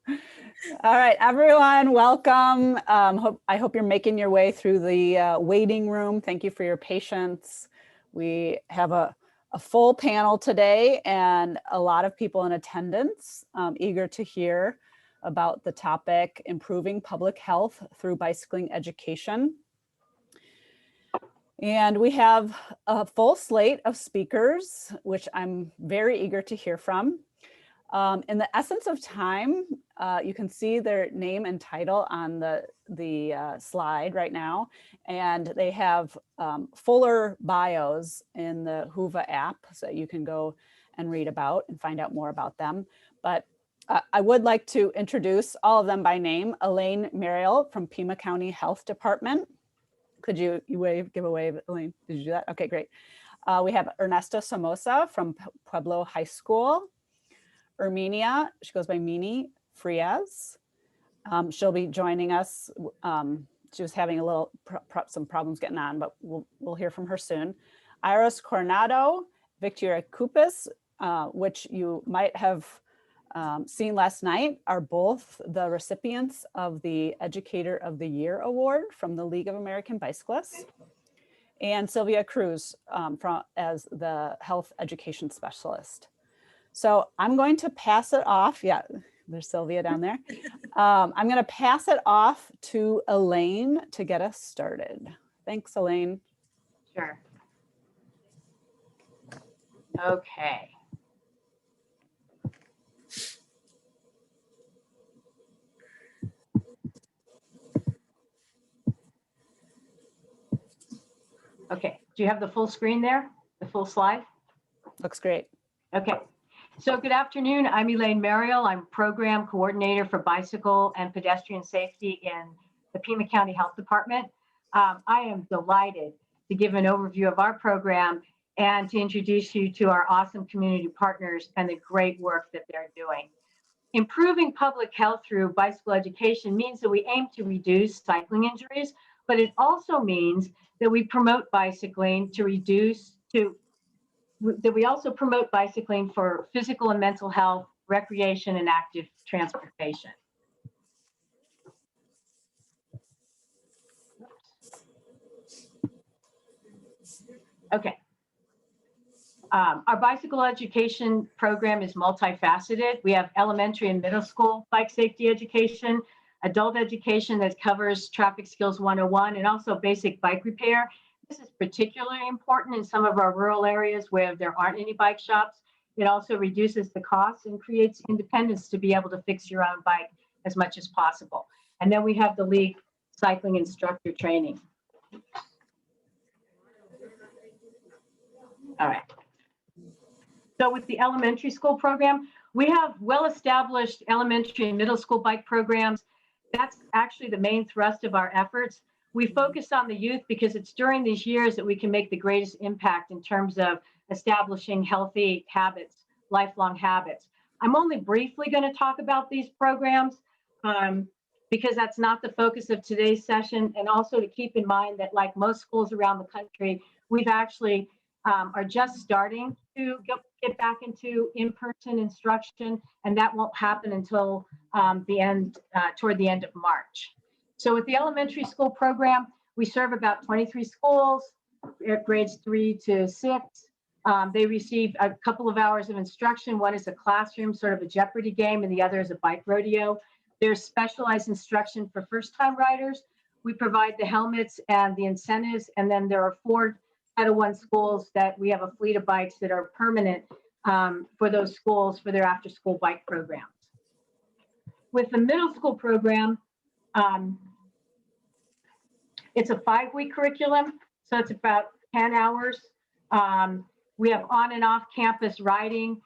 All right, everyone, welcome. I hope you're making your way through the waiting room. Thank you for your patience. We have a full panel today and a lot of people in attendance, eager to hear about the topic, improving public health through bicycling education. And we have a full slate of speakers, which I'm very eager to hear from. In the essence of time, you can see their name and title on the slide right now, and they have fuller bios in the Whova app, so you can go and read about and find out more about them. But I would like to introduce all of them by name. Elaine Mariolle from Pima County Health Department. Could you give a wave, Elaine? Did you do that? Okay, great. We have Ernesto Somoza from Pueblo High School. Herminia, she goes by Mini Frias. She'll be joining us. She was having a little some problems getting on, but we'll hear from her soon. Iris Coronado, Victoria Cupis, which you might have seen last night, are both the recipients of the Educator of the Year Award from the League of American Bicyclists. And Sylvia Cruz as the Health Education Specialist. So I'm going to pass it off. Yeah, there's Sylvia down there. I'm going to pass it off to Elaine to get us started. Thanks, Elaine. Sure. Okay. Okay, do you have the full screen there? The full slide? Looks great. Okay. So good afternoon, I'm Elaine Mariolle. I'm Program Coordinator for Bicycle and Pedestrian Safety in the Pima County Health Department. I am delighted to give an overview of our program and to introduce you to our awesome community partners and the great work that they're doing. Improving public health through bicycle education means that we aim to reduce cycling injuries, but it also means that we promote bicycling that we also promote bicycling for physical and mental health, recreation, and active transportation. Okay. Our bicycle education program is multifaceted. We have elementary and middle school bike safety education, adult education that covers traffic skills 101, and also basic bike repair. This is particularly important in some of our rural areas where there aren't any bike shops. It also reduces the costs and creates independence to be able to fix your own bike as much as possible. And then we have the league cycling instructor training. All right. So with the elementary school program, we have well-established elementary and middle school bike programs. That's actually the main thrust of our efforts. We focus on the youth because it's during these years that we can make the greatest impact in terms of establishing healthy habits, lifelong habits. I'm only briefly going to talk about these programs because that's not the focus of today's session, and also to keep in mind that like most schools around the country, we've actually are just starting to get back into in-person instruction, and that won't happen until toward the end of March. So with the elementary school program, we serve about 23 schools, grades 3 to 6. They receive a couple of hours of instruction. One is a classroom, sort of a Jeopardy game, and the other is a bike rodeo. There's specialized instruction for first-time riders. We provide the helmets and the incentives, and then there are 4 Title I schools that we have a fleet of bikes that are permanent for those schools for their after-school bike programs. With the middle school program, it's a 5-week curriculum, so it's about 10 hours. We have on and off campus riding,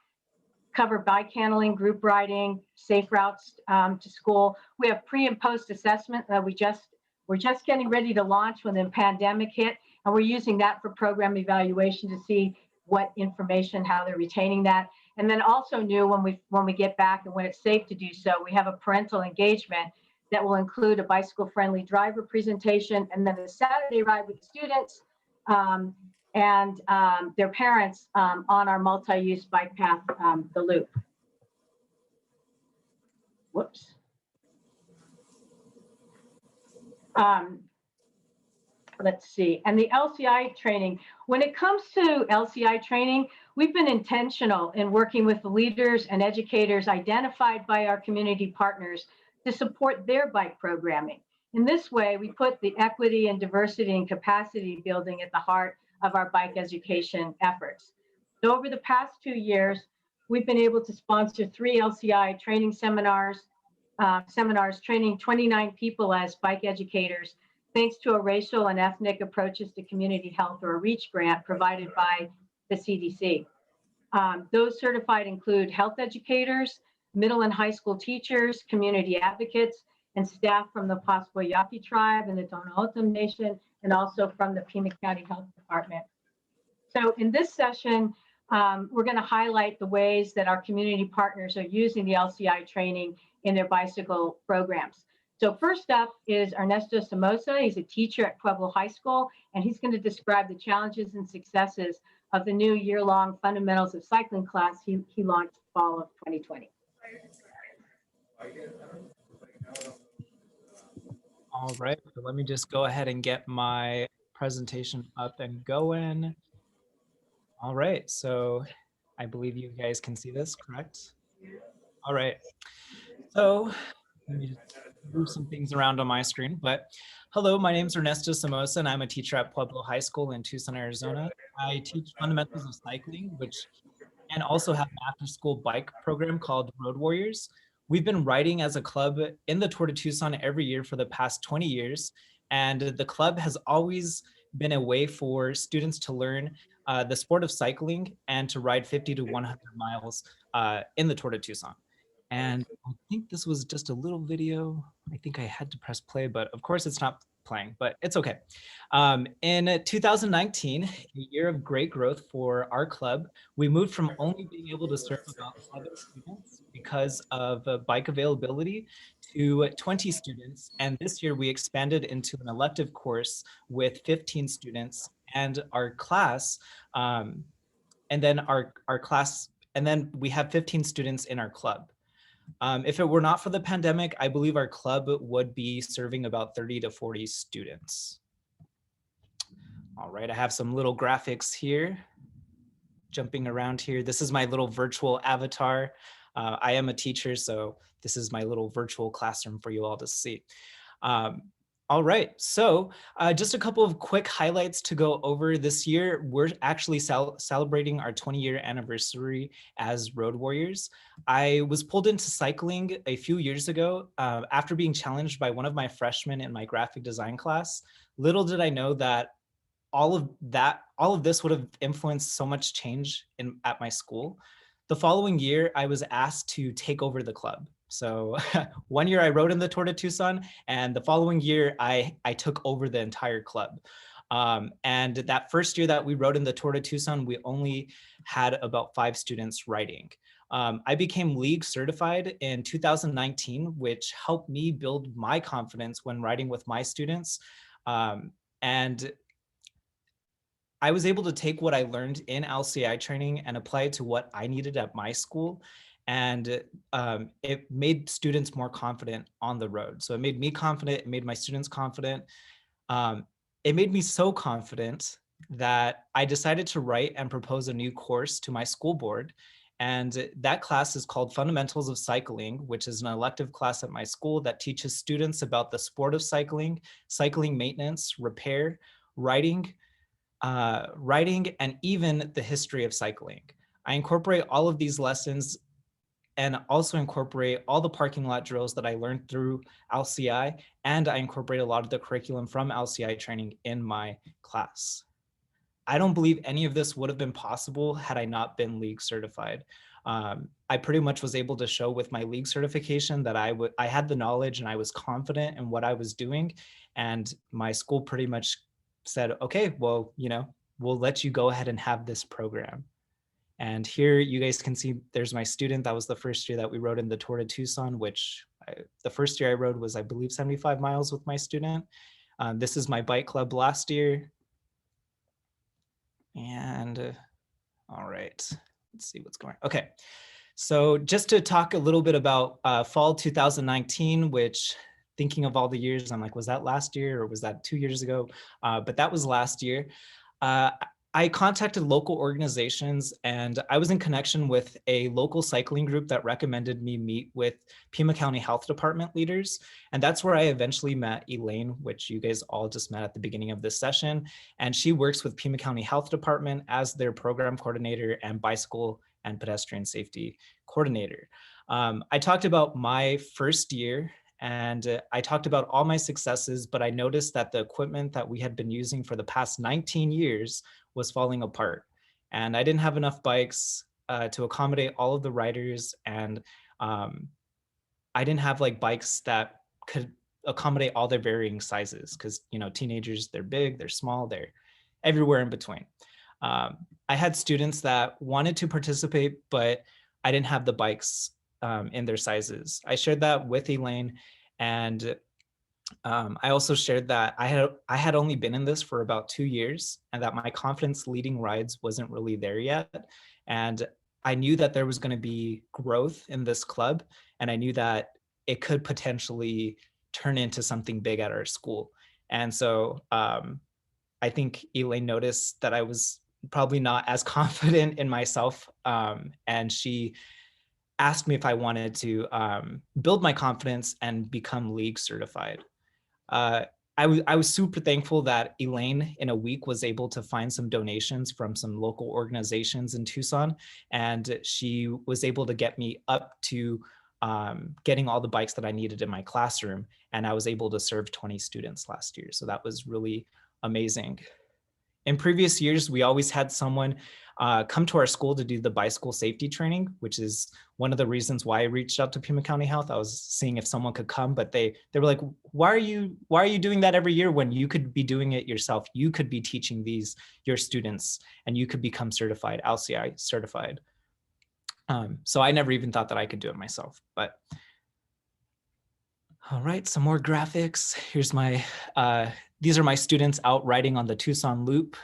cover bike handling, group riding, safe routes to school. We have pre and post assessment that we're just getting ready to launch when the pandemic hit, and we're using that for program evaluation to see what information, how they're retaining that. And then also new when we get back and when it's safe to do so, we have a parental engagement that will include a bicycle-friendly driver presentation, and then a Saturday ride with students and their parents on our multi-use bike path, the loop. Whoops. Let's see, and the LCI training. When it comes to LCI training, we've been intentional in working with the leaders and educators identified by our community partners to support their bike programming. In this way, we put the equity and diversity and capacity building at the heart of our bike education efforts. So over the past 2 years, we've been able to sponsor 3 LCI training seminars training 29 people as bike educators, thanks to a racial and ethnic approaches to community health, or a REACH grant provided by the CDC. Those certified include health educators, middle and high school teachers, community advocates, and staff from the Pascua Yaqui tribe and the Tohono Nation, and also from the Pima County Health Department. So in this session, we're going to highlight the ways that our community partners are using the LCI training in their bicycle programs. So first up is Ernesto Somoza. He's a teacher at Pueblo High School, and he's going to describe the challenges and successes of the new year-long Fundamentals of Cycling class he launched fall of 2020. All right, so let me just go ahead and get my presentation up and going. All right, so I believe you guys can see this, correct? All right, so let me just move some things around on my screen. But hello, my name is Ernesto Somoza, and I'm a teacher at Pueblo High School in Tucson, Arizona. I teach fundamentals of cycling, and also have an after-school bike program called Road Warriors. We've been riding as a club in the Tour de Tucson every year for the past 20 years, and the club has always been a way for students to learn the sport of cycling and to ride 50 to 100 miles in the Tour de Tucson. And I think this was just a little video. I think I had to press play, but of course it's not playing, but it's okay. In 2019, a year of great growth for our club, we moved from only being able to serve about 7 students because of bike availability to 20 students. And this year we expanded into an elective course with 15 students, and our class, and then we have 15 students in our club. If it were not for the pandemic, I believe our club would be serving about 30 to 40 students. All right, I have some little graphics here, jumping around here. This is my little virtual avatar. I am a teacher, so this is my little virtual classroom for you all to see. All right, so just a couple of quick highlights to go over this year. We're actually celebrating our 20-year anniversary as Road Warriors. I was pulled into cycling a few years ago after being challenged by one of my freshmen in my graphic design class. Little did I know that all of this would have influenced so much change at my school. The following year, I was asked to take over the club. So 1 year I rode in the Tour de Tucson, and the following year I took over the entire club. And that first year that we rode in the Tour de Tucson, we only had about 5 students riding. I became league certified in 2019, which helped me build my confidence when riding with my students. And I was able to take what I learned in LCI training and apply it to what I needed at my school. And it made students more confident on the road. So it made me confident, it made my students confident. It made me so confident that I decided to write and propose a new course to my school board. And that class is called Fundamentals of Cycling, which is an elective class at my school that teaches students about the sport of cycling, cycling maintenance, repair, riding, and even the history of cycling. I incorporate all of these lessons and also incorporate all the parking lot drills that I learned through LCI, and I incorporate a lot of the curriculum from LCI training in my class. I don't believe any of this would have been possible had I not been league certified. I pretty much was able to show with my league certification that I had the knowledge and I was confident in what I was doing, and my school pretty much said, okay, well, we'll let you go ahead and have this program. And here you guys can see there's my student. That was the first year that we rode in the Tour de Tucson, which the first year I rode was, I believe, 75 miles with my student. This is my bike club last year. And all right, let's see what's going on. Okay, so just to talk a little bit about fall 2019, which thinking of all the years. I'm like, was that last year or was that 2 years ago? But that was last year. I contacted local organizations, and I was in connection with a local cycling group that recommended me meet with Pima County Health Department leaders. And that's where I eventually met Elaine, which you guys all just met at the beginning of this session. And she works with Pima County Health Department as their program coordinator and bicycle and pedestrian safety coordinator. I talked about my first year, and I talked about all my successes, but I noticed that the equipment that we had been using for the past 19 years was falling apart. And I didn't have enough bikes to accommodate all of the riders. And I didn't have like bikes that could accommodate all their varying sizes, because, you know, teenagers, they're big, they're small, they're everywhere in between. I had students that wanted to participate, but I didn't have the bikes in their sizes. I shared that with Elaine, and I also shared that I had only been in this for about 2 years, and that my confidence leading rides wasn't really there yet. And I knew that there was going to be growth in this club, and I knew that it could potentially turn into something big at our school. And so I think Elaine noticed that I was probably not as confident in myself, and she asked me if I wanted to build my confidence and become league certified. I was super thankful that Elaine in a week was able to find some donations from some local organizations in Tucson, and she was able to get me up to getting all the bikes that I needed in my classroom, and I was able to serve 20 students last year. So that was really amazing. In previous years, we always had someone come to our school to do the bicycle safety training, which is one of the reasons why I reached out to Pima County Health. I was seeing if someone could come, but they were like, why are you doing that every year when you could be doing it yourself? You could be teaching your students, and you could become certified, LCI certified. So I never even thought that I could do it myself. But all right, some more graphics. Here's my these are my students out riding on the Tucson Loop.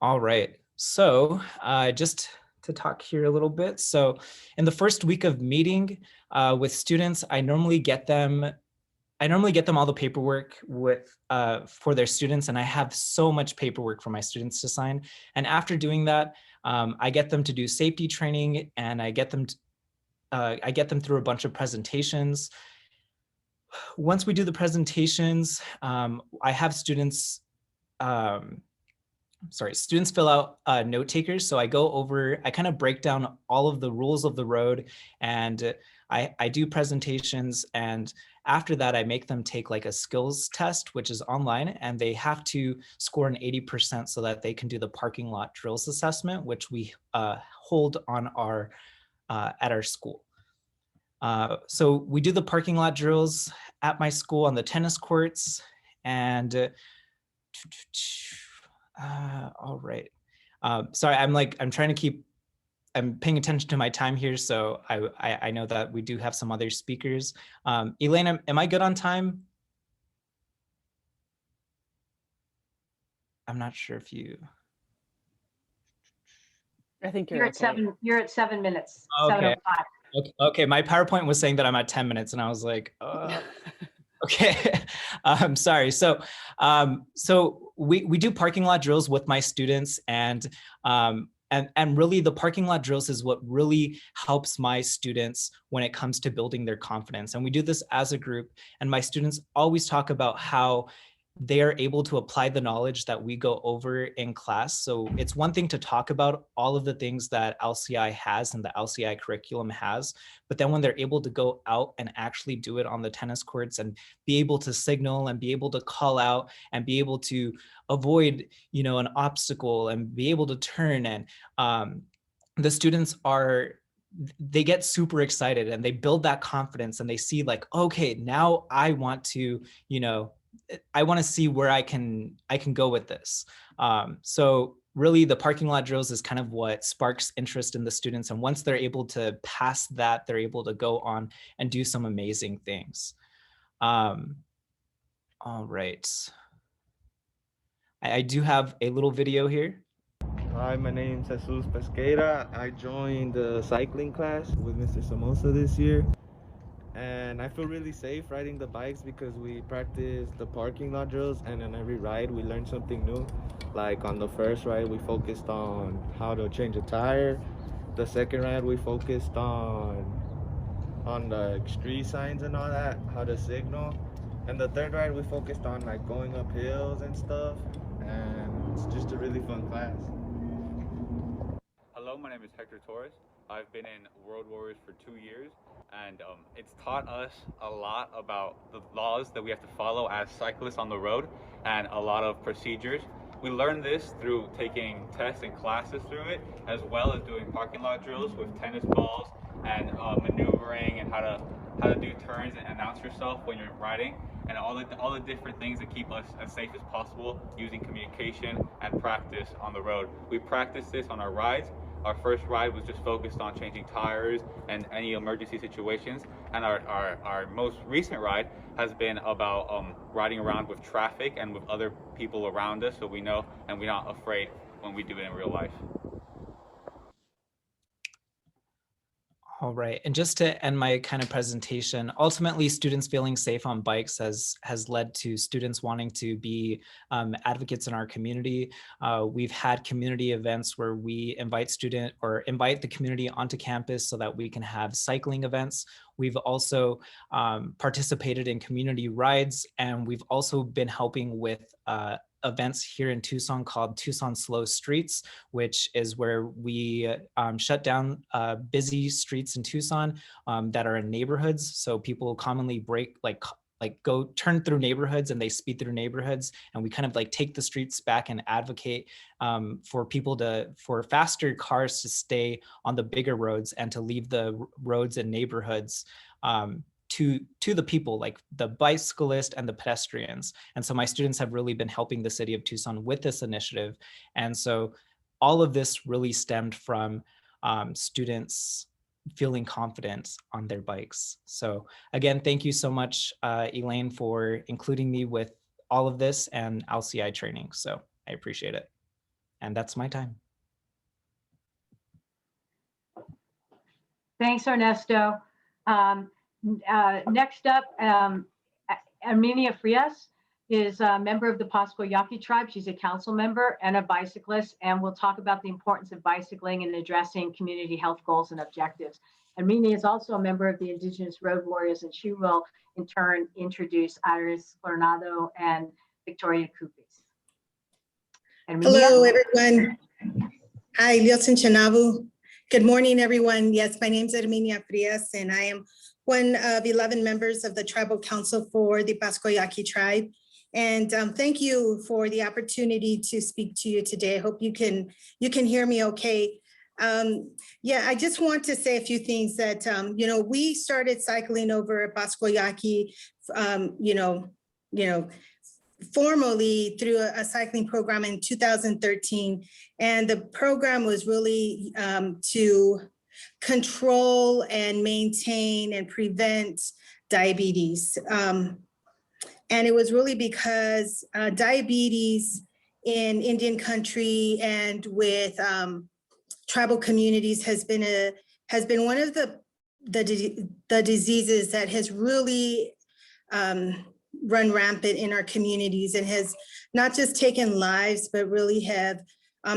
All right, so just to talk here a little bit. So in the first week of meeting with students, I normally get them all the paperwork for their students, and I have so much paperwork for my students to sign. And after doing that, I get them to do safety training, and I get them through a bunch of presentations. Once we do the presentations, I have students fill out note takers. So I kind of break down all of the rules of the road, and I do presentations. And after that, I make them take like a skills test, which is online, and they have to score an 80% so that they can do the parking lot drills assessment, which we hold on at our school. So we do the parking lot drills at my school on the tennis courts, and all right. Sorry, I'm paying attention to my time here, so I know that we do have some other speakers. Elaine, am I good on time? I'm not sure if you. I think You're at okay. You're at 7 minutes. Okay. 7:05. Okay. My PowerPoint was saying that I'm at 10 minutes, and I was like, okay. I'm sorry. So we do parking lot drills with my students, and really the parking lot drills is what really helps my students when it comes to building their confidence. And we do this as a group, and my students always talk about how they are able to apply the knowledge that we go over in class. So it's one thing to talk about all of the things that LCI has and the LCI curriculum has, but then when they're able to go out and actually do it on the tennis courts and be able to signal and be able to call out and be able to avoid, an obstacle and be able to turn, and the students they get super excited and they build that confidence, and they see like, okay, now I want to, I want to see where I can go with this. So really the parking lot drills is kind of what sparks interest in the students. And once they're able to pass that, they're able to go on and do some amazing things. All right. I do have a little video here. Hi, my name's Jesus Pesqueira. I joined the cycling class with Mr. Somoza this year. And and I feel really safe riding the bikes because we practice the parking lot drills, and on every ride we learn something new. Like on the first ride we focused on how to change a tire. The second ride we focused on the street signs and all that, how to signal. And the third ride we focused on like going up hills and stuff, and it's just a really fun class. Hello, my name is Hector Torres. I've been in World Warriors for 2 years, and it's taught us a lot about the laws that we have to follow as cyclists on the road and a lot of procedures. We learn this through taking tests and classes through it, as well as doing parking lot drills with tennis balls and maneuvering and how to do turns and announce yourself when you're riding, and all the different things that keep us as safe as possible using communication and practice on the road. We practice this on our rides. Our first ride was just focused on changing tires and any emergency situations. And our most recent ride has been about riding around with traffic and with other people around us, so we know and we're not afraid when we do it in real life. All right, and just to end my kind of presentation, ultimately students feeling safe on bikes has led to students wanting to be advocates in our community. We've had community events where we invite the community onto campus so that we can have cycling events. We've also participated in community rides, and we've also been helping with events here in Tucson called Tucson Slow Streets, which is where we shut down busy streets in Tucson that are in neighborhoods. So people commonly break, go turn through neighborhoods and they speed through neighborhoods, and we kind of like take the streets back and advocate for faster cars to stay on the bigger roads and to leave the roads and neighborhoods to the people, like the bicyclists and the pedestrians. And so my students have really been helping the city of Tucson with this initiative. And so all of this really stemmed from students feeling confident on their bikes. So again, thank you so much, Elaine, for including me with all of this and LCI training. So I appreciate it. And that's my time. Thanks, Ernesto. Next up, Herminia Frias is a member of the Pascua Yaqui tribe. She's a council member and a bicyclist, and we'll talk about the importance of bicycling and addressing community health goals and objectives. Herminia is also a member of the Indigenous Road Warriors, and she will in turn introduce Iris Coronado and Victoria Cupis. Herminia? Hello, everyone. Hi, Liosin Chanabu. Good morning, everyone. Yes, my name is Herminia Frias, and I am one of 11 members of the Tribal Council for the Pascua Yaqui tribe. And thank you for the opportunity to speak to you today. I hope you can hear me okay. Yeah, I just want to say a few things that, we started cycling over at Pascua Yaqui, formally through a cycling program in 2013. And the program was really to control and maintain and prevent diabetes. And it was really because diabetes in Indian country and with tribal communities has been one of the diseases that has really run rampant in our communities and has not just taken lives, but really have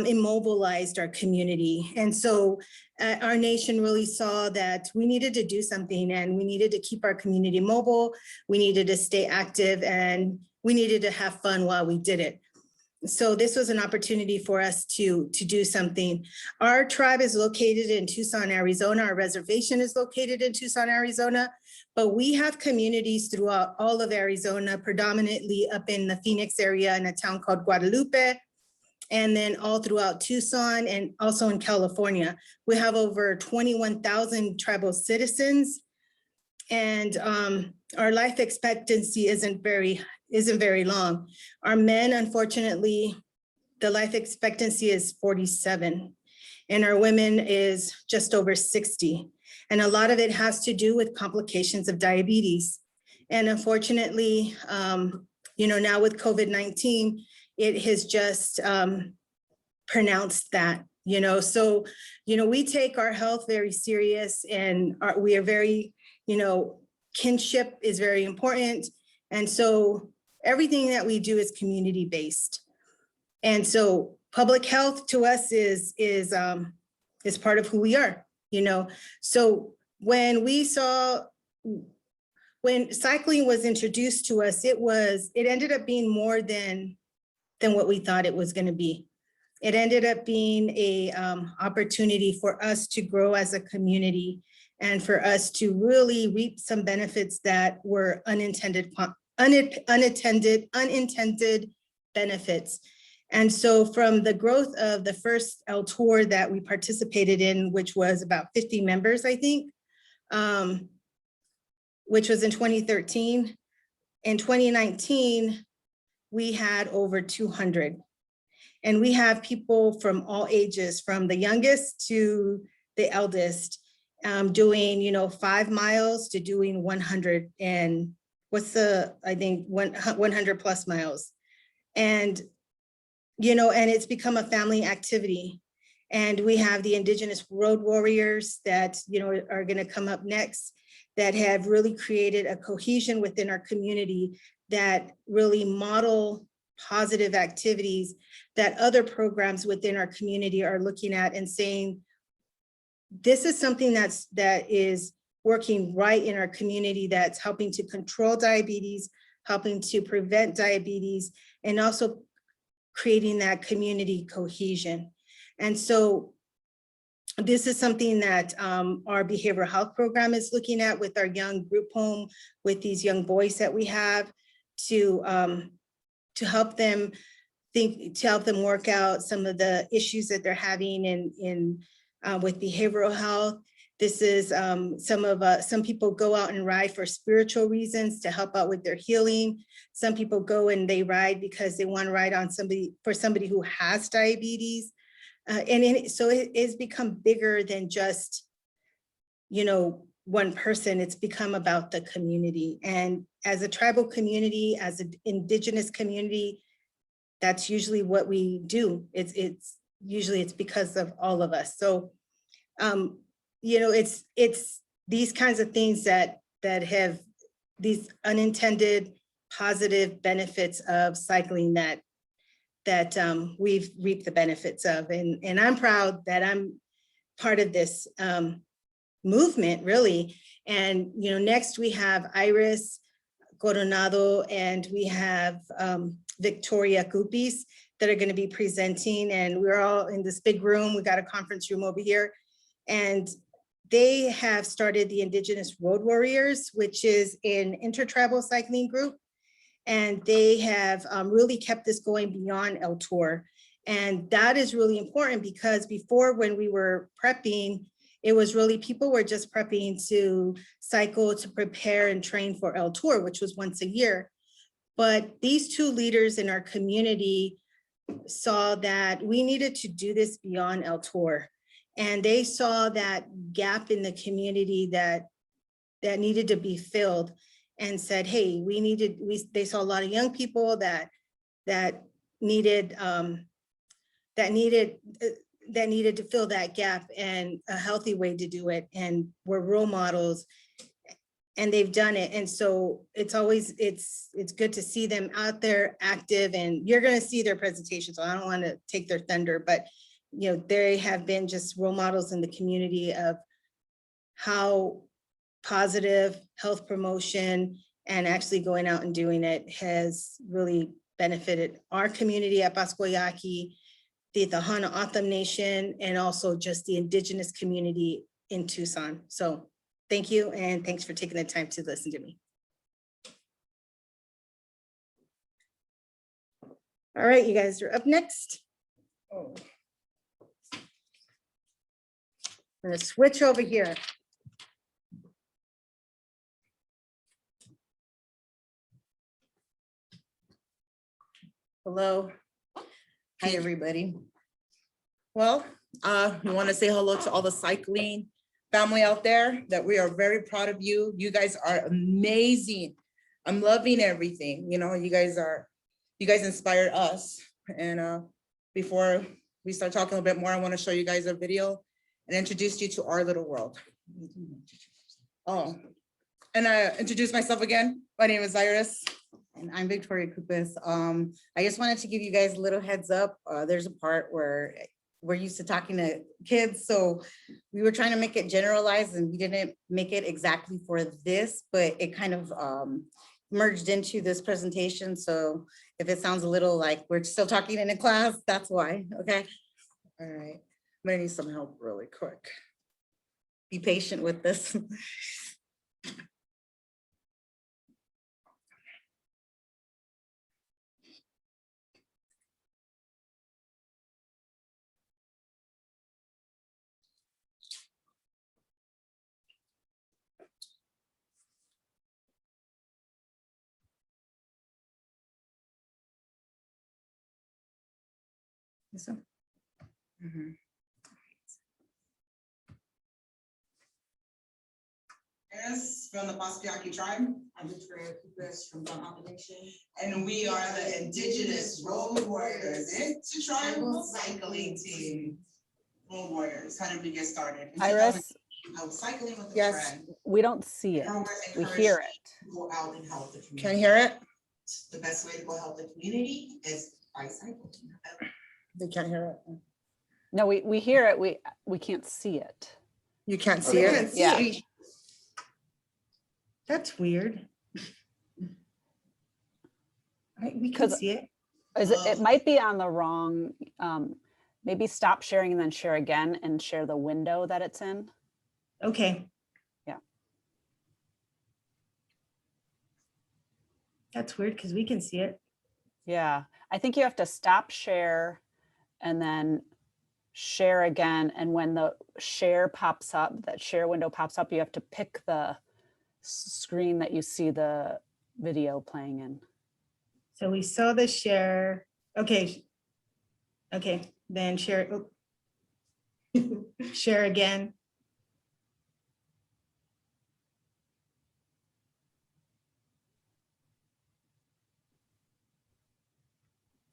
immobilized our community. And so our nation really saw that we needed to do something, and we needed to keep our community mobile. We needed to stay active, and we needed to have fun while we did it. So this was an opportunity for us to do something. Our tribe is located in Tucson, Arizona. Our reservation is located in Tucson, Arizona, but we have communities throughout all of Arizona, predominantly up in the Phoenix area in a town called Guadalupe, and then all throughout Tucson and also in California. We have over 21,000 tribal citizens, and our life expectancy isn't very long. Our men, unfortunately, the life expectancy is 47, and our women is just over 60. And a lot of it has to do with complications of diabetes. And unfortunately, now with COVID-19, it has just pronounced that, so, we take our health very serious, and we are very, kinship is very important. And so everything that we do is community-based. And so public health to us is part of who we are, you know? So when cycling was introduced to us, it ended up being more than what we thought it was going to be. It ended up being a opportunity for us to grow as a community and for us to really reap some benefits that were unintended benefits. And so from the growth of the first El Tour that we participated in, which was about 50 members, I think, which was in 2013. In 2019, we had over 200. And we have people from all ages, from the youngest to the eldest, doing, you know, 5 miles to doing 100 and 100 plus miles. And, you know, and it's become a family activity. And we have the Indigenous road warriors that, you know, are going to come up next, that have really created a cohesion within our community that really model positive activities that other programs within our community are looking at and saying, this is something that is working right in our community, that's helping to control diabetes, helping to prevent diabetes, and also creating that community cohesion. And so this is something that our behavioral health program is looking at with our young group home, with these young boys that we have, to help them work out some of the issues that they're having with behavioral health. This is some people go out and ride for spiritual reasons to help out with their healing. Some people go and they ride because they want to ride on somebody who has diabetes. So it's become bigger than just, you know, one person. It's become about the community. And as a tribal community, as an Indigenous community, that's usually what we do. It's usually because of all of us. So, you know, it's these kinds of things that have these unintended positive benefits of cycling that we've reaped the benefits of. And I'm proud that I'm part of this movement, really. And, you know, next we have Iris, Coronado, and we have Victoria Cupis that are going to be presenting. And we're all in this big room. We got a conference room over here. And they have started the Indigenous Road Warriors, which is an intertribal cycling group. And they have really kept this going beyond El Tour. And that is really important because before, when we were prepping, it was really, people were just prepping to cycle, to prepare and train for El Tour, which was once a year. But these two leaders in our community saw that we needed to do this beyond El Tour. And they saw that gap in the community that needed to be filled, and said, hey, they saw a lot of young people that needed to fill that gap, and a healthy way to do it, and were role models, and they've done it. And so it's good to see them out there active, and you're going to see their presentation, so I don't want to take their thunder, but you know, they have been just role models in the community of how positive health promotion and actually going out and doing it has really benefited our community at Pascua, Yaqui, the Tohono Nation, and also just the Indigenous community in Tucson. So thank you, and thanks for taking the time to listen to me. All right, you guys are up next. Oh. I'm gonna switch over here. Hello. Hi, everybody. Well, we want to say hello to all the cycling family out there, that we are very proud of you. You guys are amazing. I'm loving everything. You know, you guys inspire us. And before we start talking a little bit more, I want to show you guys a video and introduce you to our little world. Oh, And I introduce myself again. My name is Iris. And I'm Victoria Cupis. I just wanted to give you guys a little heads up. There's a part where we're used to talking to kids, so we were trying to make it generalized and we didn't make it exactly for this, but it kind of merged into this presentation. So if it sounds a little like we're still talking in a class, that's why, okay? All right, I'm gonna need some help really quick. Be patient with this. This one? Mhm. Yes, from the Pascua Yaqui tribe. I'm Victoria Cupis from Tohono Nation. And we are the Indigenous Road Warriors Tribal Cycling Team. Road Warriors, how did we get started? In Iris, 2000, I was cycling with a Yes. friend. we don't see it. Everyone was We encouraged hear it. to Go out and help the community. Can you hear it? The best way to go help the community is by cycling. They can't hear it. No, we hear it. We can't see it. You can't Oh, see they it? can't see Yeah. it. That's weird. We can 'Cause see it. It might be on the wrong, maybe stop sharing and then share again and share the window that it's in. Okay. Yeah. That's weird because we can see it. Yeah, I think you have to stop share and then share again. And when the share pops up, that share window pops up, you have to pick the screen that you see the video playing in. So we saw the share. Okay. Okay, then share. Oh. Share again.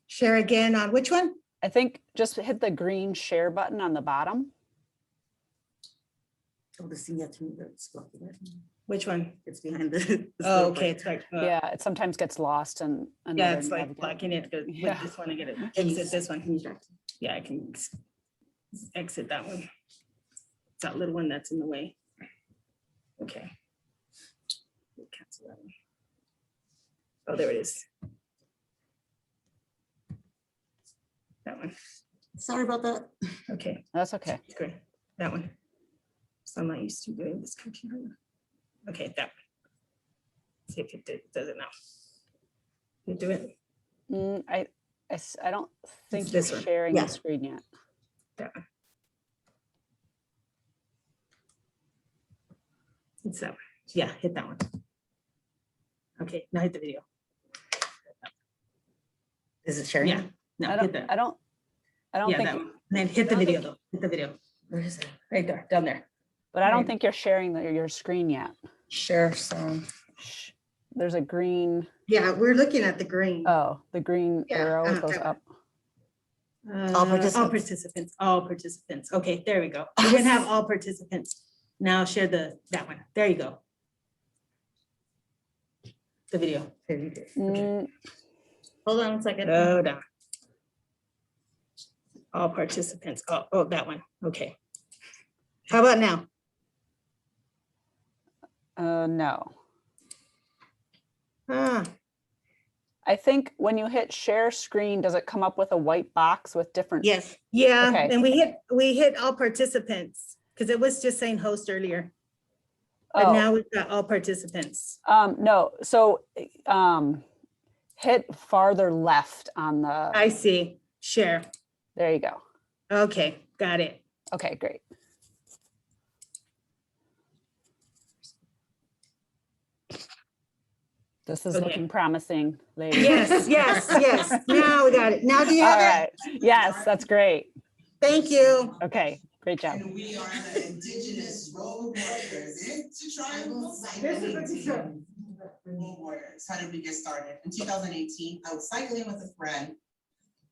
Share again on which one? I think just hit the green share button on the bottom. Oh, the see that's blocking it. Which one? It's behind the. Oh, okay, it's like, Yeah, it sometimes gets lost and yeah, it's like blocking it with Yeah. this one. I gotta exit this one. Yeah, I can exit that one. It's that little one that's in the way. Okay. Cancel that one. Oh, there it is. That one. Sorry about that. Okay, That's okay. good. That one. So I'm not used to doing this computer. Okay, that one. See if it does it now. You do it? I don't think It's you're this one. sharing Yeah. the screen yet. That one. It's that one. Yeah, hit that one. Okay, now hit the video. Is it sharing? Yeah, no, hit that. I don't Yeah, think, that one. And then hit the video though. Hit the video. Where is it? Right there, down there. but I don't Right. think you're sharing your screen yet. Share some. There's a green, Yeah, we're looking at the green. the green Yeah, arrow goes that one. up. All participants. participants, all participants. Okay, there we go. We're gonna have all participants. Now share that one. There you go. The video. Mm, Hold on a second. Hold on. All participants. Oh, that one. Okay. How about now? no. Ah, I think when you hit share screen, does it come up with a white box with different? yes. Yeah, Okay. and we hit all participants because it was just saying host earlier. But Oh, now we've got all participants. no. So hit farther left on the, I see. Share. there you go. Okay, got it. Okay, great. This is Okay. looking promising, ladies. Yes, yes, yes. Now we got it. Now do you All have it? right. Yes, that's great. Thank you. Okay, great job. And we are the Indigenous Road Warriors Tribal This Cycling is Team. Road Warriors, how did we get started? In 2018, I was cycling with a friend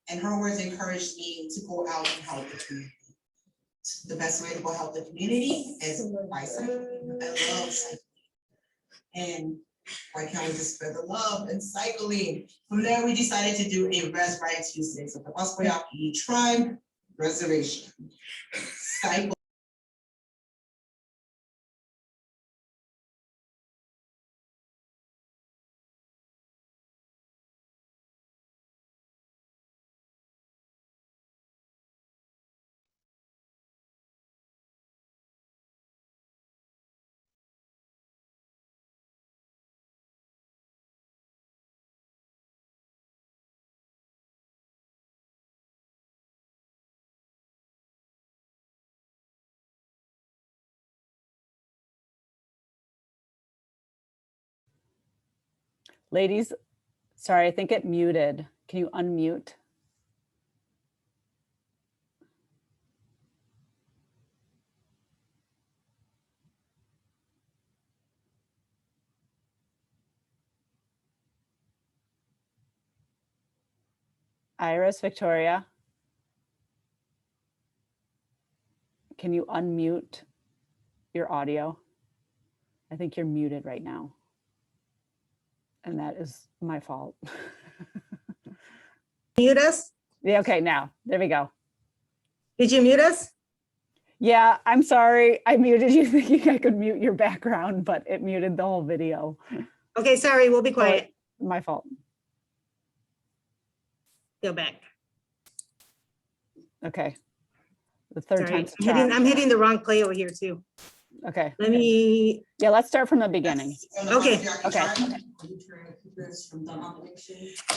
and her words encouraged me to go out and help the community. The best way to go help the community is by cycling. I love cycling. And why can't we just spread the love and cycling? From there, we decided to do a Res Ride Tuesdays at the Pascua Yaqui Tribe Reservation. Cycle. Ladies, sorry, I think it muted. Can you unmute? Iris, Victoria, can you unmute your audio? I think you're muted right now. And that is my fault. Mute us? Yeah, okay, now, there we go. Did you mute us? Yeah, I'm sorry. I muted you thinking I could mute your background, but it muted the whole video. Okay, sorry, we'll be quiet. My fault. Go back. Okay. The third Sorry, time's a charm. I'm hitting the wrong play over here too. Okay. Let me, Yeah, let's start from the beginning. Okay. Okay.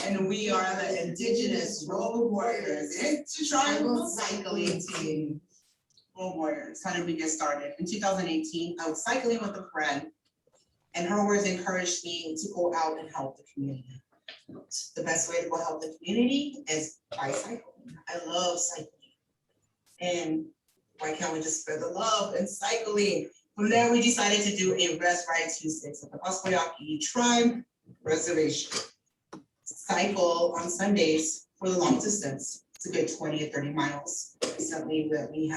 And we are the Indigenous Road Warriors. It's a tribal cycling team. Road Warriors. How did we get started? In 2018, I was cycling with a friend, and her words encouraged me to go out and help the community. The best way to go help the community is by cycling. I love cycling. And why can't we just spread the love and cycling? From there, we decided to do a Res Ride Tuesdays at the Pascua Yaqui Tribe Reservation. Cycle on Sundays for the long distance. It's a good 20 or 30 miles. Recently, we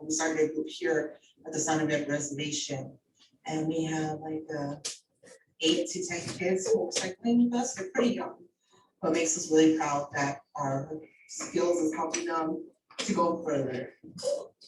started a group here at the Son of It Reservation. And we have like 8 to 10 kids who are cycling with us. They're pretty young, but it makes us really proud that our skills is helping them to go further.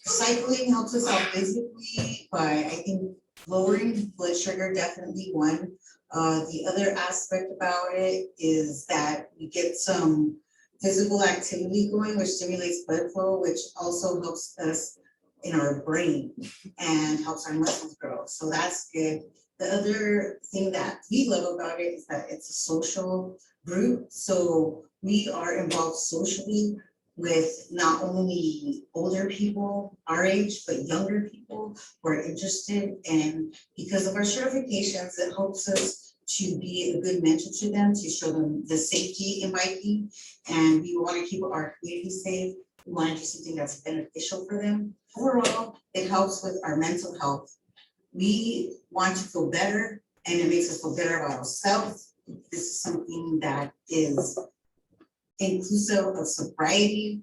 Cycling helps us out physically, but I think lowering blood sugar definitely one. The other aspect about it is that we get some physical activity going, which stimulates blood flow, which also helps us in our brain and helps our muscles grow. So that's good. The other thing that we love about it is that it's a social group. So we are involved socially with not only older people our age, but younger people who are interested. And because of our certifications, it helps us to be a good mentor to them, to show them the safety in biking. And we want to keep our community safe. We want to do something that's beneficial for them. Overall, it helps with our mental health. We want to feel better, and it makes us feel better about ourselves. This is something that is inclusive of sobriety,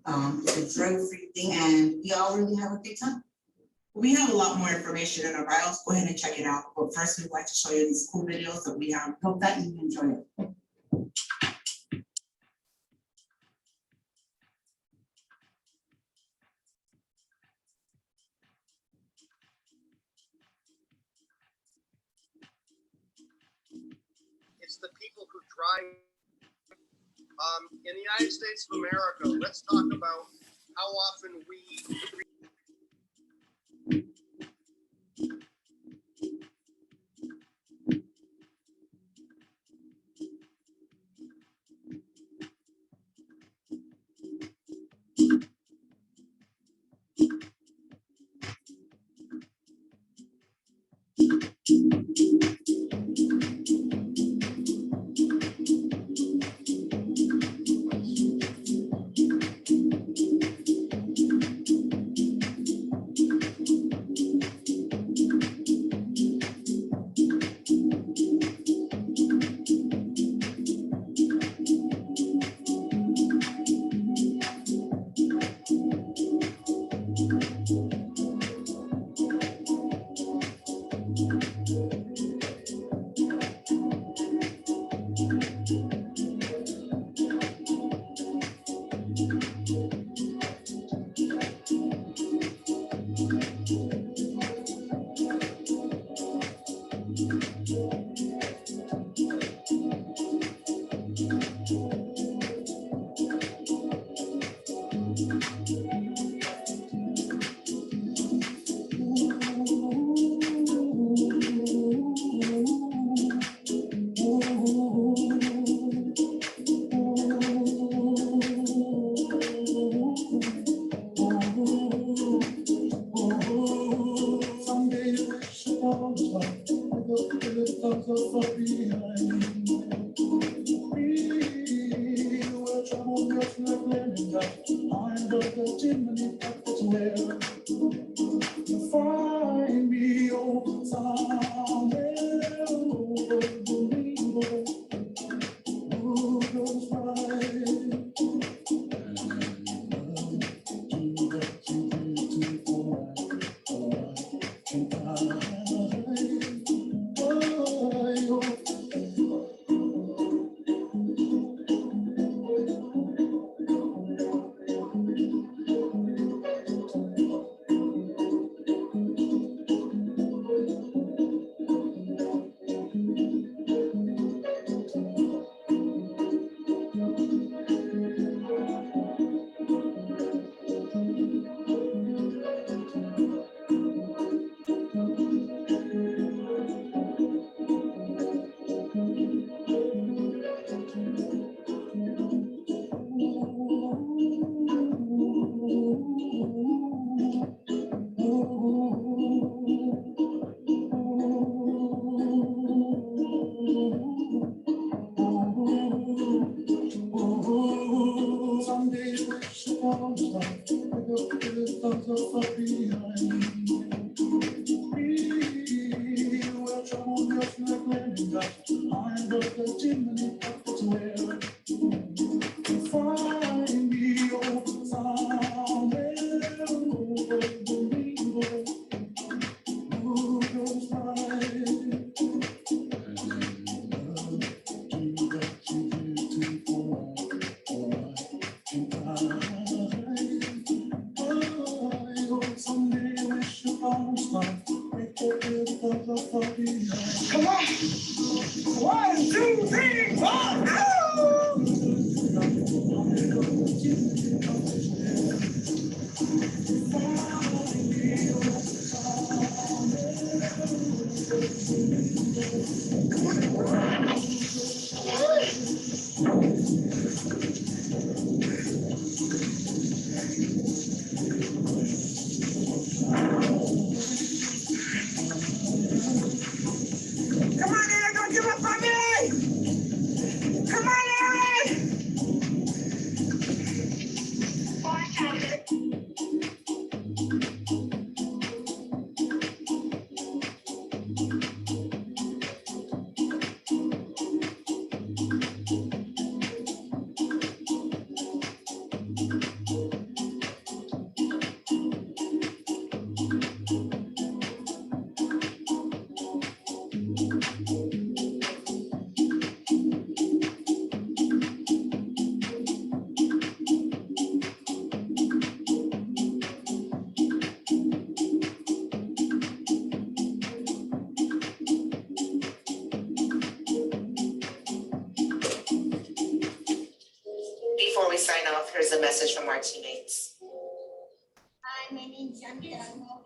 it's a drug-free thing, and we all really have a good time. We have a lot more information in our bios. Go ahead and check it out. But first, we'd like to show you these cool videos that we have. Hope that you enjoy it. It's the people who drive. In the United States of America, let's talk about how often we Before we sign off, here's a message from our teammates. Hi, my name is Santiago.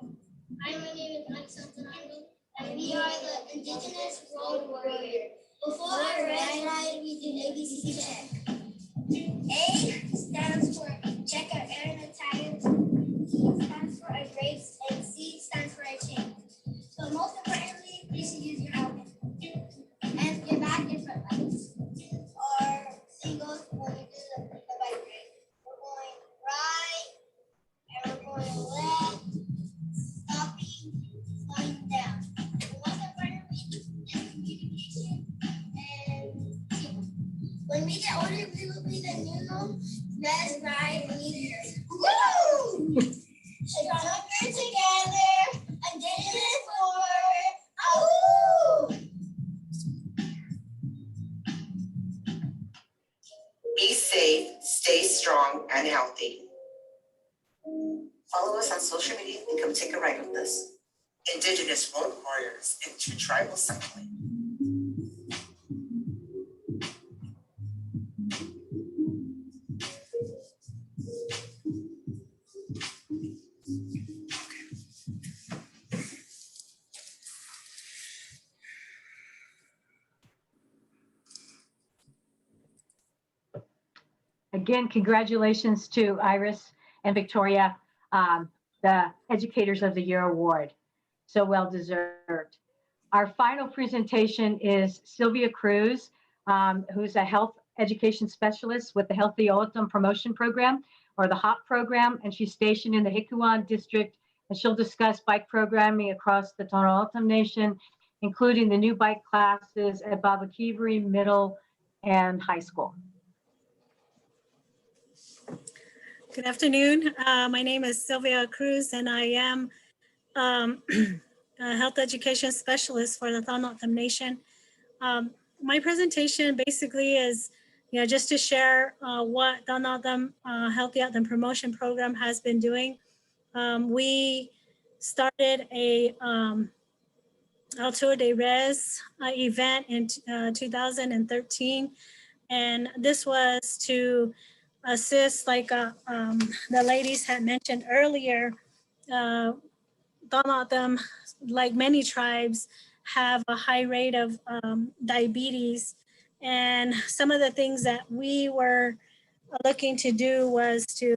Hi, my name is Alison, and we are the Indigenous Road Warrior. Before our ride, we do ABC check. A stands for check our air in the tires. T stands for a brakes, and C stands for a chain. So most importantly, you should use your helmet and your back and front lights. Or singles when we do the bike ride. We're going right and we're going left, stopping, slowing down. And most importantly is communication and teamwork. When we get older, we will be the new best ride leaders. Woo! So come up here together and get in it forward. Ahoo! Be safe, stay strong and healthy. Follow us on social media and come take a ride with us. Indigenous Road Warriors into tribal cycling. Again, congratulations to Iris and Victoria, the Educators of the Year Award. So well deserved. Our final presentation is Sylvia Cruz, who's a health education specialist with the Healthy Autumn Promotion Program, or the HOP program, and she's stationed in the Hikuan district, and she'll discuss bike programming across the Tohono Nation, including the new bike classes at Babakibri Middle and High School. Good afternoon. My name is Sylvia Cruz, and I am a health education specialist for the Tohono Nation. My presentation basically is, just to share what Tohono Healthy Outcome Promotion Program has been doing. We started a Altura de Res event in 2013, and this was to assist, like the ladies had mentioned earlier, Tohono, like many tribes, have a high rate of diabetes. And some of the things that we were looking to do was to,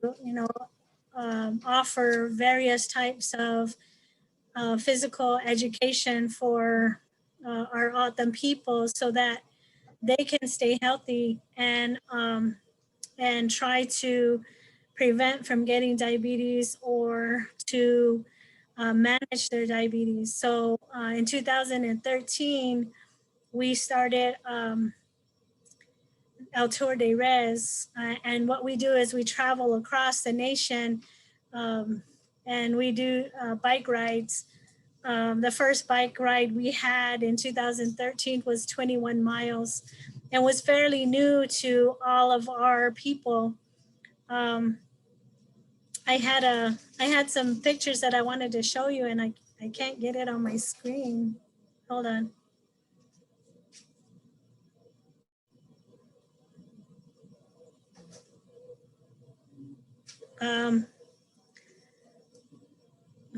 offer various types of physical education for our O'odham people so that they can stay healthy and try to prevent from getting diabetes or to manage their diabetes. So in 2013, we started El Tour de Res. And what we do is we travel across the nation and we do bike rides. The first bike ride we had in 2013 was 21 miles and was fairly new to all of our people. I had some pictures that I wanted to show you, and I can't get it on my screen. Hold on.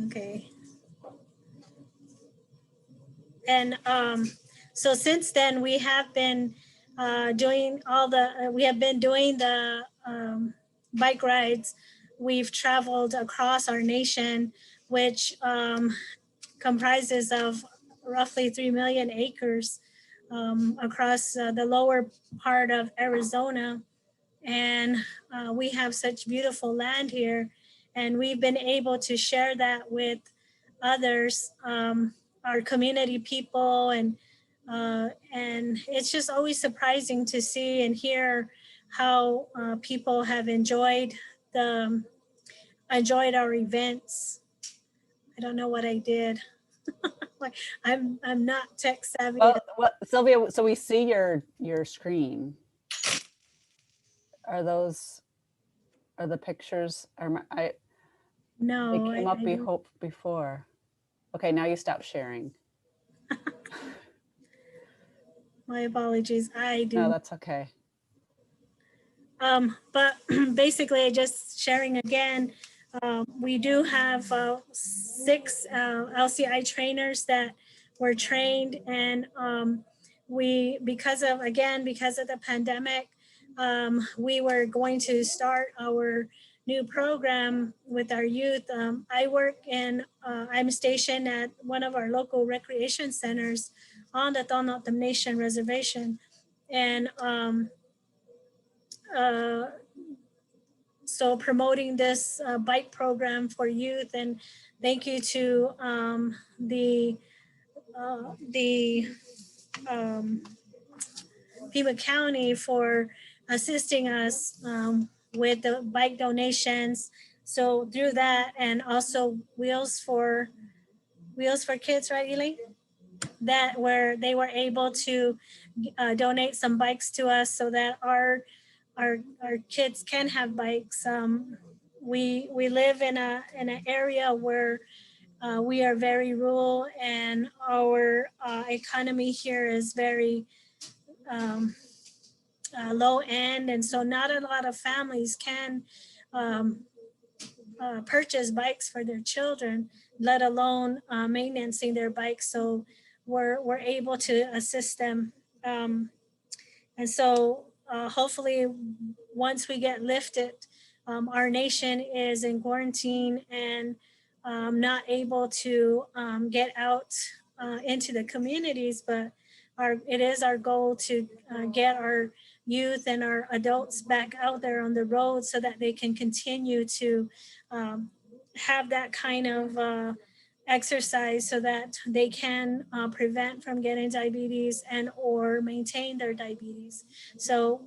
Okay. And so since then we have been doing the bike rides. We've traveled across our nation, which comprises of roughly 3 million acres across the lower part of Arizona. And we have such beautiful land here. And we've been able to share that with others, our community people. And it's just always surprising to see and hear how people have enjoyed our events. I don't know what I did. Like I'm not tech savvy. Well, Sylvia, so we see your screen. Are the pictures? No, they came up before. Okay, now you stop sharing. My apologies. I do. No, that's okay. But basically, just sharing again, we do have 6 LCI trainers that were trained, and because of the pandemic, we were going to start our new program with our youth. I'm stationed at one of our local recreation centers on the Tohono Nation reservation, and so promoting this bike program for youth. And thank you to the Pima County for assisting us with the bike donations. So through that, and also Wheels for Kids, right, Elaine? That where they were able to donate some bikes to us so that our kids can have bikes. We live in an area where we are very rural, and our economy here is very low end, and so not a lot of families can purchase bikes for their children, let alone maintaining their bikes. So we're able to assist them, and so hopefully once we get lifted, our nation is in quarantine and not able to get out into the communities, but it is our goal to get our youth and our adults back out there on the road so that they can continue to have that kind of exercise so that they can prevent from getting diabetes and or maintain their diabetes. So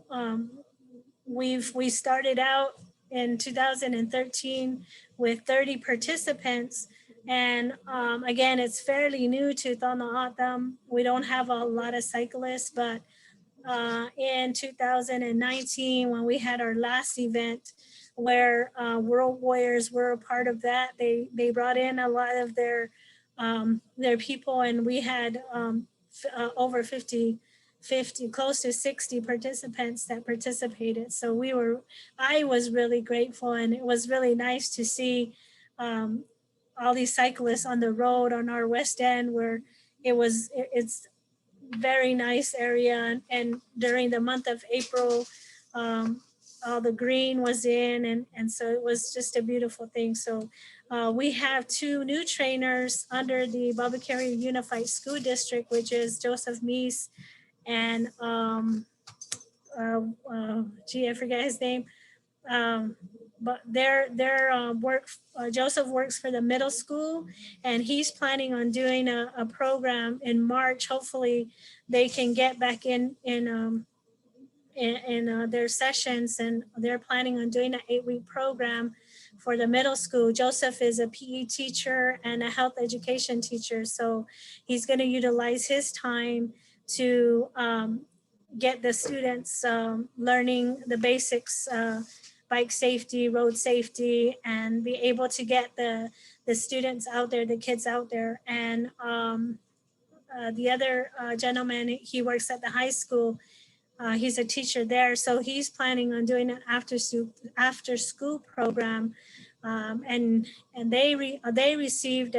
we started out in 2013 with 30 participants. And again, it's fairly new to Tohono. We don't have a lot of cyclists, but in 2019, when we had our last event where World Warriors were a part of that, they brought in a lot of their people, and we had over 50, close to 60 participants that participated. So I was really grateful, and it was really nice to see all these cyclists on the road on our West End, where it's very nice area. And during the month of April, all the green was in, and so it was just a beautiful thing. So we have 2 new trainers under the Babakari Unified School District, which is Joseph Meese and I forget his name. But their work, Joseph works for the middle school, and he's planning on doing a program in March. Hopefully they can get back in their sessions, and they're planning on doing an 8-week program for the middle school. Joseph is a PE teacher and a health education teacher. So he's going to utilize his time to get the students learning the basics, bike safety, road safety, and be able to get the students out there, the kids out there. And the other gentleman, he works at the high school. He's a teacher there. So he's planning on doing an after school program. And they received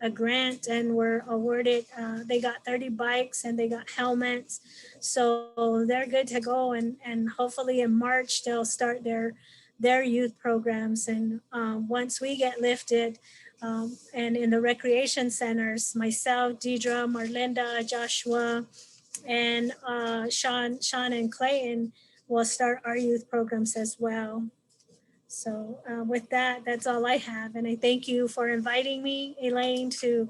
a grant and were awarded, they got 30 bikes and they got helmets. So they're good to go. And hopefully in March, they'll start their youth programs. And once we get lifted, and in the recreation centers, myself, Deidre, Marlinda, Joshua, and Sean and Clayton will start our youth programs as well. So with that, that's all I have. And I thank you for inviting me, Elaine, to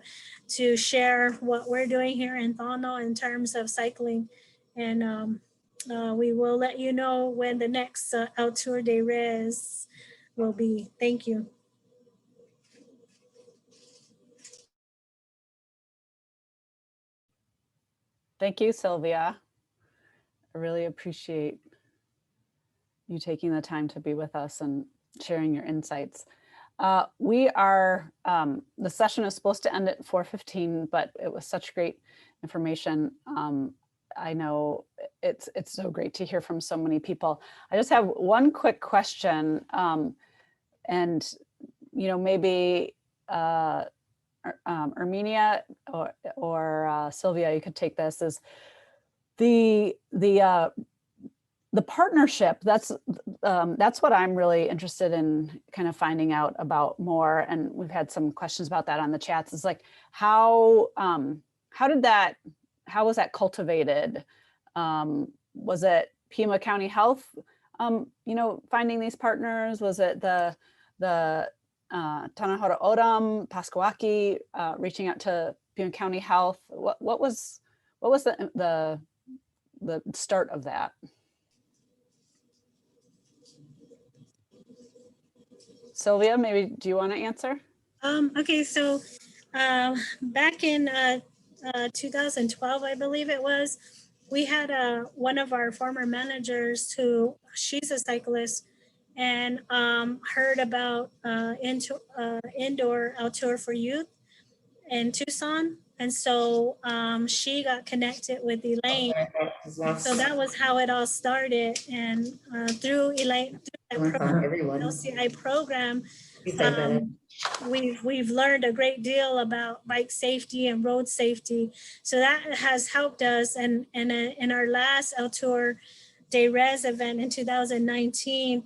share what we're doing here in Tohono in terms of cycling. And we will let you know when the next El Tour de Res will be. Thank you. Thank you, Sylvia. I really appreciate you taking the time to be with us and sharing your insights. The session is supposed to end at 4:15, but it was such great information. I know it's so great to hear from so many people. I just have one quick question, and maybe Herminia or Sylvia, you could take this. Is the partnership, that's what I'm really interested in kind of finding out about more. And we've had some questions about that on the chats. It's like, how was that cultivated? Was it Pima County Health, finding these partners? Was it the Tohono O'odham, Pascua, reaching out to Pima County Health? What was the start of that? Sylvia, maybe do you want to answer? Okay, so back in 2012, I believe it was, we had one of our former managers she's a cyclist, and heard about indoor El Tour for youth in Tucson. And so she got connected with Elaine. So that was how it all started. And through Elaine, through that LCI program, we've learned a great deal about bike safety and road safety. So that has helped us. And in our last El Tour de Res event in 2019,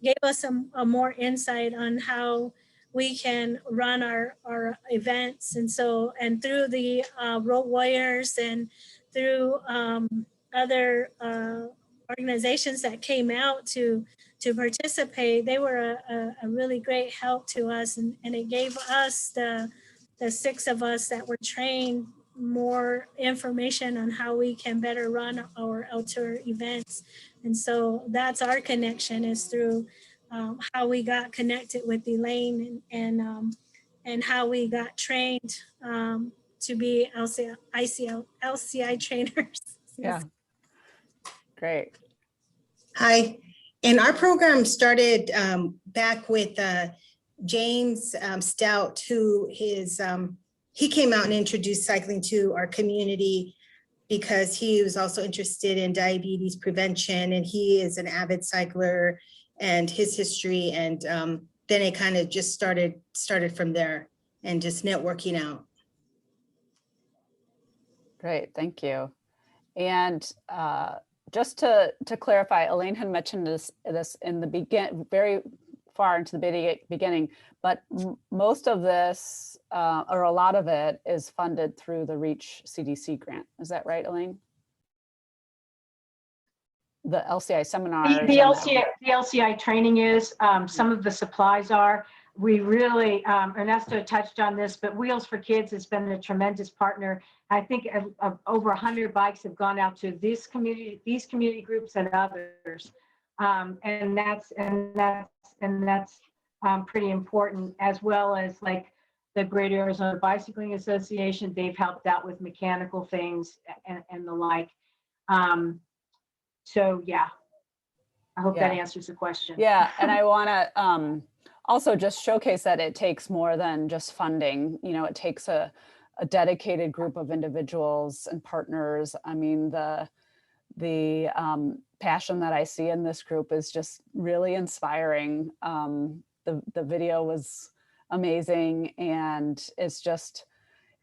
gave us a more insight on how we can run our events. And so, and through the Road Warriors and through other organizations that came out to participate, they were a really great help to us, and it gave us, the 6 of us that were trained, more information on how we can better run our outdoor events. And so that's our connection, is through how we got connected with Elaine, and how we got trained to be LCI trainers. Yeah. Great. Hi, and our program started back with James Stout, who he came out and introduced cycling to our community because he was also interested in diabetes prevention, and he is an avid cycler, and his history, and then it kind of just started from there and just networking out. Great, thank you. And just to clarify, Elaine had mentioned this in the very far into the beginning, but most of this, or a lot of it, is funded through the REACH CDC grant. Is that right, Elaine? The LCI seminars. The LCI training is, some of the supplies are. We really, Ernesto touched on this, but Wheels for Kids has been a tremendous partner. I think over 100 bikes have gone out to these community groups and others. And that's pretty important, as well as like the Greater Arizona Bicycling Association. They've helped out with mechanical things and the like. So yeah, I hope that answers the question. Yeah, and I want to also just showcase that it takes more than just funding. You know, it takes a dedicated group of individuals and partners. I mean, the passion that I see in this group is just really inspiring. The video was amazing, and it's just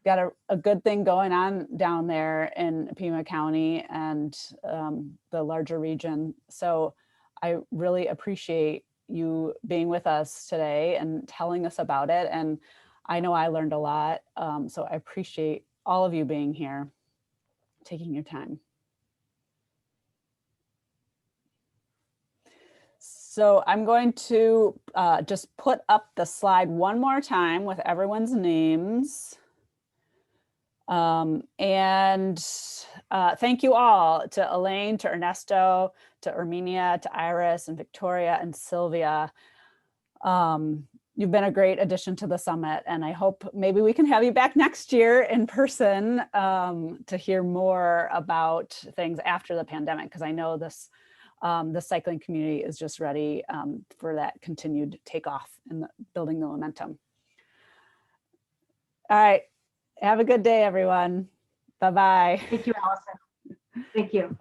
got a good thing going on down there in Pima County and the larger region. So I really appreciate you being with us today and telling us about it. And I know I learned a lot. So I appreciate all of you being here, taking your time. So I'm going to just put up the slide one more time with everyone's names. And thank you all, to Elaine, to Ernesto, to Herminia, to Iris and Victoria and Sylvia. You've been a great addition to the summit, and I hope maybe we can have you back next year in person to hear more about things after the pandemic, because I know this the cycling community is just ready for that continued takeoff and building the momentum. All right. Have a good day, everyone. Bye-bye. Thank you, Alison. Thank you.